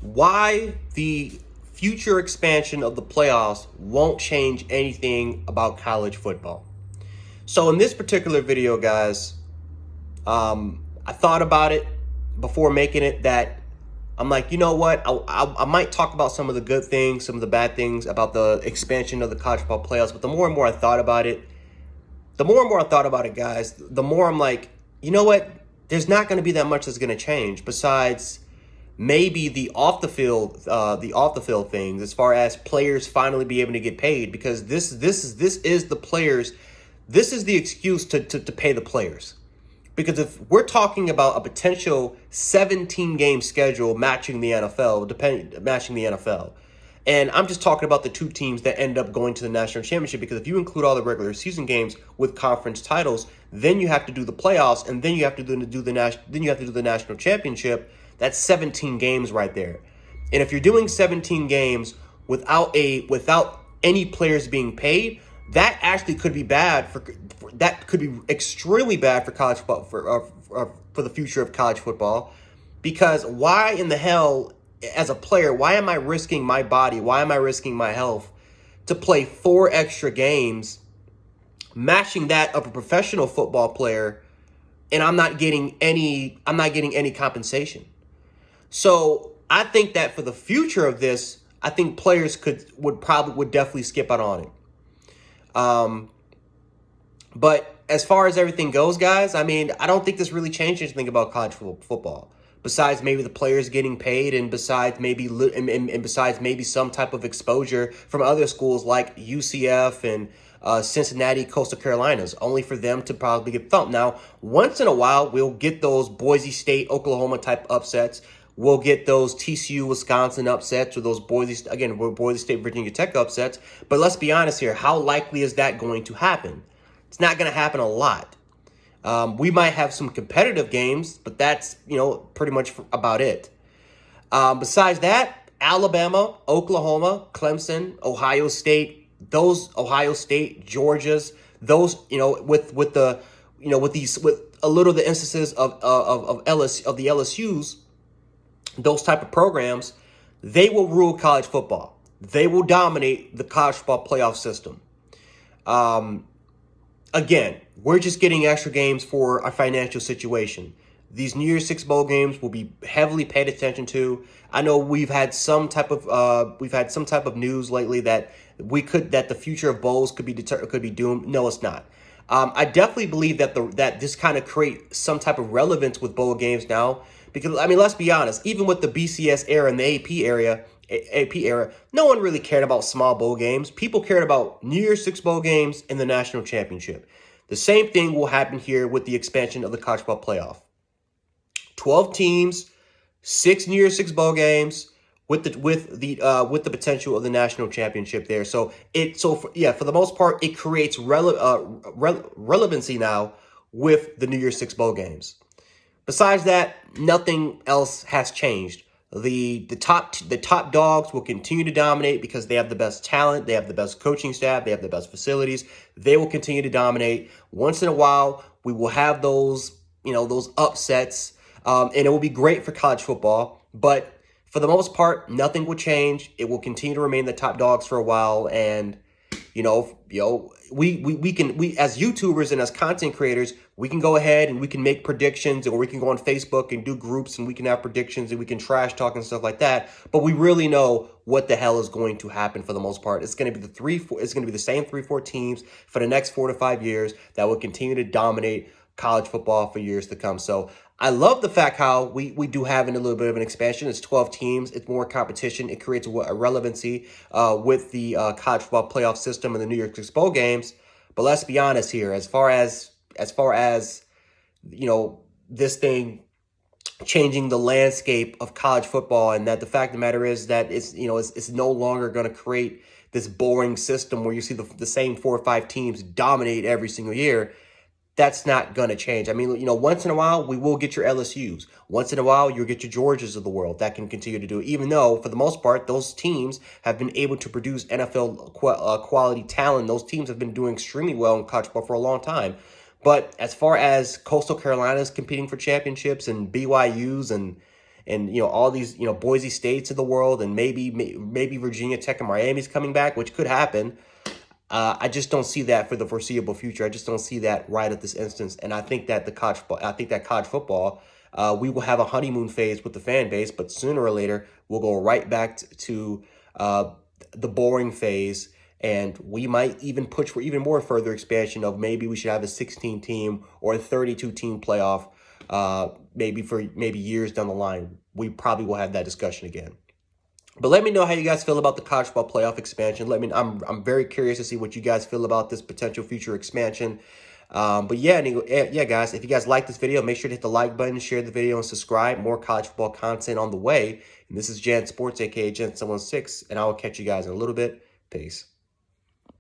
why the future expansion of the playoffs won't change anything about college football. So in this particular video, guys, I thought about it before making it that I'm like, you know what? I might talk about some of the good things, some of the bad things about the expansion of the college football playoffs. But the more and more I thought about it, guys, the more I'm like, you know what? There's not going to be that much that's going to change besides maybe the off the field things, as far as players finally be able to get paid, because this is the players, this is the excuse to pay the players. Because if we're talking about a potential 17 game schedule matching the NFL, and I'm just talking about the two teams that end up going to the national championship, because if you include all the regular season games with conference titles, then you have to do the playoffs, and then you have to do the national championship. That's 17 games right there. And if you're doing 17 games without any players being paid, that actually could be bad that could be extremely bad for college football, for the future of college football. Because why in the hell, as a player, why am I risking my body? Why am I risking my health to play 4 extra games, matching that of a professional football player, and I'm not getting any compensation? So I think that for the future of this, I think players would definitely skip out on it. But as far as everything goes, guys, I mean, I don't think this really changed anything about college football. Besides maybe the players getting paid, and besides maybe some type of exposure from other schools like UCF and Cincinnati, Coastal Carolinas, only for them to probably get thumped. Now, once in a while, we'll get those Boise State, Oklahoma type upsets. We'll get those TCU, Wisconsin upsets, or those Boise State, Virginia Tech upsets. But let's be honest here. How likely is that going to happen? It's not going to happen a lot. We might have some competitive games, but that's, pretty much about it. Besides that, Alabama, Oklahoma, Clemson, Ohio State, Georgia's, those, with a little of the instances of the LSU's, those type of programs, they will rule college football. They will dominate the college football playoff system. Again, we're just getting extra games for our financial situation. These New Year's Six bowl games will be heavily paid attention to. I know we've had some type of news lately that the future of bowls could be doomed. No, it's not. I definitely believe that this kind of creates some type of relevance with bowl games now, because I mean, let's be honest. Even with the BCS era and the AP era, no one really cared about small bowl games. People cared about New Year's Six bowl games and the national championship. The same thing will happen here with the expansion of the college football playoff. 12 teams, 6 New Year's Six bowl games with the potential of the national championship there. So for the most part, it creates relevancy now with the New Year's Six bowl games. Besides that, nothing else has changed. The top dogs will continue to dominate because they have the best talent, they have the best coaching staff, they have the best facilities. They will continue to dominate. Once in a while, we will have those upsets, and it will be great for college football. But for the most part, nothing will change. It will continue to remain the top dogs for a while, and we as YouTubers and as content creators, we can go ahead and we can make predictions, or we can go on Facebook and do groups and we can have predictions and we can trash talk and stuff like that. But we really know what the hell is going to happen for the most part. It's going to be the same 3-4 teams for the next 4 to 5 years that will continue to dominate college football for years to come. So I love the fact how we do have a little bit of an expansion. It's 12 teams. It's more competition. It creates a relevancy with the college football playoff system and the New Year's Six bowl games. But let's be honest here. As far as this thing changing the landscape of college football, and that the fact of the matter is that it's no longer going to create this boring system where you see the same 4 or 5 teams dominate every single year. That's not going to change. I mean, once in a while, we will get your LSUs. Once in a while, you'll get your Georgias of the world that can continue to do it, even though, for the most part, those teams have been able to produce NFL quality talent. Those teams have been doing extremely well in college football for a long time. But as far as Coastal Carolinas competing for championships and BYUs and and all these Boise States of the world, and maybe Virginia Tech and Miami's coming back, which could happen. I just don't see that for the foreseeable future. I just don't see that right at this instance. And I think that college football, we will have a honeymoon phase with the fan base, but sooner or later we'll go right back to the boring phase, and we might even push for even more further expansion of maybe we should have a 16 team or a 32 team playoff. Maybe years down the line, we probably will have that discussion again. But let me know how you guys feel about the college football playoff expansion. I'm very curious to see what you guys feel about this potential future expansion. But yeah, guys, if you guys like this video, make sure to hit the like button, share the video, and subscribe. More college football content on the way. And this is Jan Sports, aka Jan716, and I will catch you guys in a little bit. Peace.